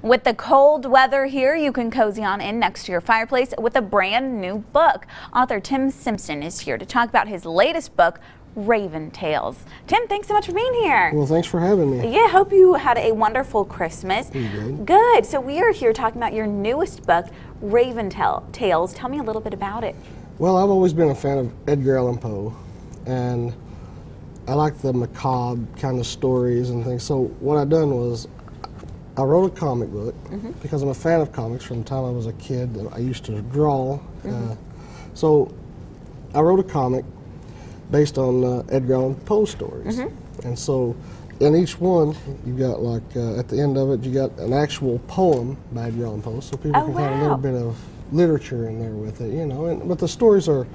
With the cold weather here, you can cozy on in next to your fireplace with a brand new book. Author Tim Simpson is here to talk about his latest book, Raven Tales. Tim, thanks so much for being here. Well, thanks for having me. Yeah, hope you had a wonderful Christmas. You did? Good. So we are here talking about your newest book, Raven Tales. Tell me a little bit about it. Well, I've always been a fan of Edgar Allan Poe, and I like the macabre kind of stories and things. So what I done was I wrote a comic book because I'm a fan of comics from the time I was a kid. I used to draw. So I wrote a comic based on Edgar Allan Poe stories. And so in each one, you got like, at the end of it, you got an actual poem by Edgar Allan Poe, so people can have a little bit of literature in there with it, you know. But the stories are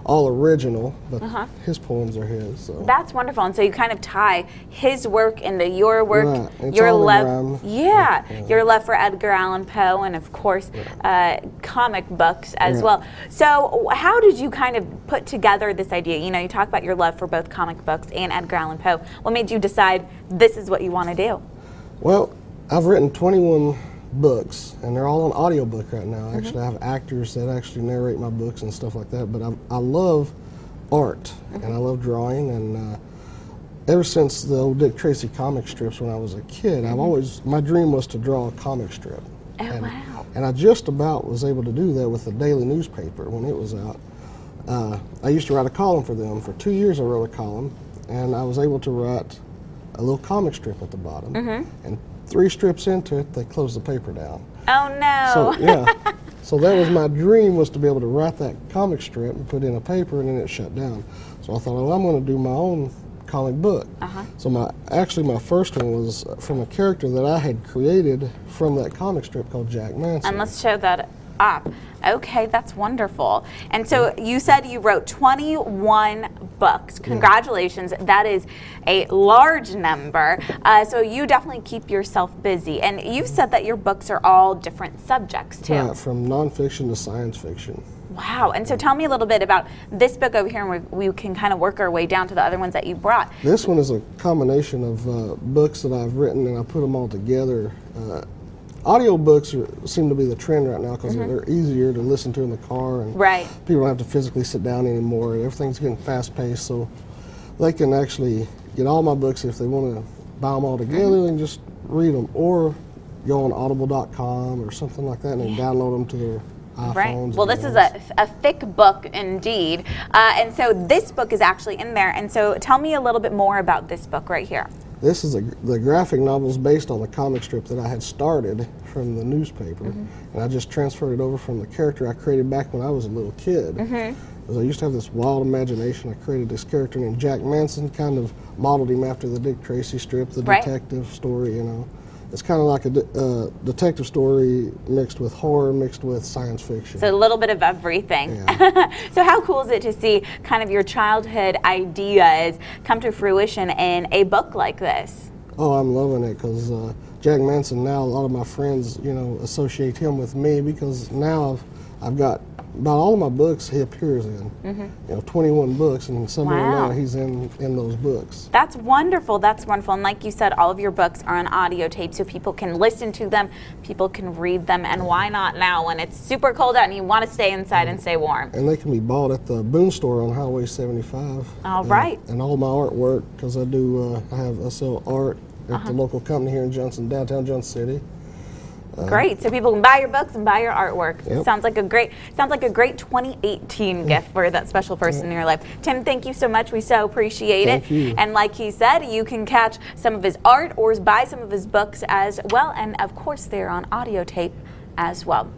all original, but his poems are his. So. That's wonderful. And so you kind of tie his work into your work. Right. It's your all love, your love for Edgar Allan Poe, and of course comic books as well. So how did you kind of put together this idea? You know, you talk about your love for both comic books and Edgar Allan Poe. What made you decide this is what you want to do? Well, I've written 21 books, and they're all on audiobook right now. Actually, I have actors that actually narrate my books and stuff like that, but I love art, and I love drawing, and ever since the old Dick Tracy comic strips when I was a kid, I've always, my dream was to draw a comic strip. And I just about was able to do that with the daily newspaper when it was out. I used to write a column for them. For 2 years I wrote a column, and I was able to write a little comic strip at the bottom. And 3 strips into it, they closed the paper down. Oh no! So yeah, so that was my dream, was to be able to write that comic strip and put it in a paper, and then it shut down. So I thought, well, I'm going to do my own comic book. So my first one was from a character that I had created from that comic strip called Jack Manson. And let's show that up. Okay, that's wonderful. And so you said you wrote 21 books. Congratulations. That is a large number. So you definitely keep yourself busy. And you said that your books are all different subjects too. Right, from nonfiction to science fiction. Wow. And so tell me a little bit about this book over here, and we can kind of work our way down to the other ones that you brought. This one is a combination of books that I've written, and I put them all together. Audiobooks seem to be the trend right now because they're easier to listen to in the car, and people don't have to physically sit down anymore. Everything's getting fast-paced, so they can actually get all my books if they want to buy them all together and just read them, or go on audible.com or something like that and then download them to their iPhones. Well, this is a thick book indeed, and so this book is actually in there. And so tell me a little bit more about this book right here. This is the graphic novel is based on the comic strip that I had started from the newspaper, and I just transferred it over from the character I created back when I was a little kid. Because I used to have this wild imagination. I created this character named Jack Manson, kind of modeled him after the Dick Tracy strip, the detective story, you know. It's kind of like a detective story mixed with horror, mixed with science fiction. So a little bit of everything. So how cool is it to see kind of your childhood ideas come to fruition in a book like this? Oh, I'm loving it, because Jack Manson, now a lot of my friends, you know, associate him with me, because now I've got about all of my books he appears in. You know, 21 books, and somewhere now he's in those books. That's wonderful. That's wonderful. And like you said, all of your books are on audio tape, so people can listen to them, people can read them, and why not now when it's super cold out and you want to stay inside and stay warm? And they can be bought at the Boone store on Highway 75. All right. And all my artwork, because I do, I sell art at the local company here in downtown Johnson City. Great, so people can buy your books and buy your artwork. Sounds like a great 2018 gift for that special person in your life. Tim, thank you so much. We so appreciate it. Thank you. And like he said, you can catch some of his art or buy some of his books as well. And of course, they're on audio tape as well.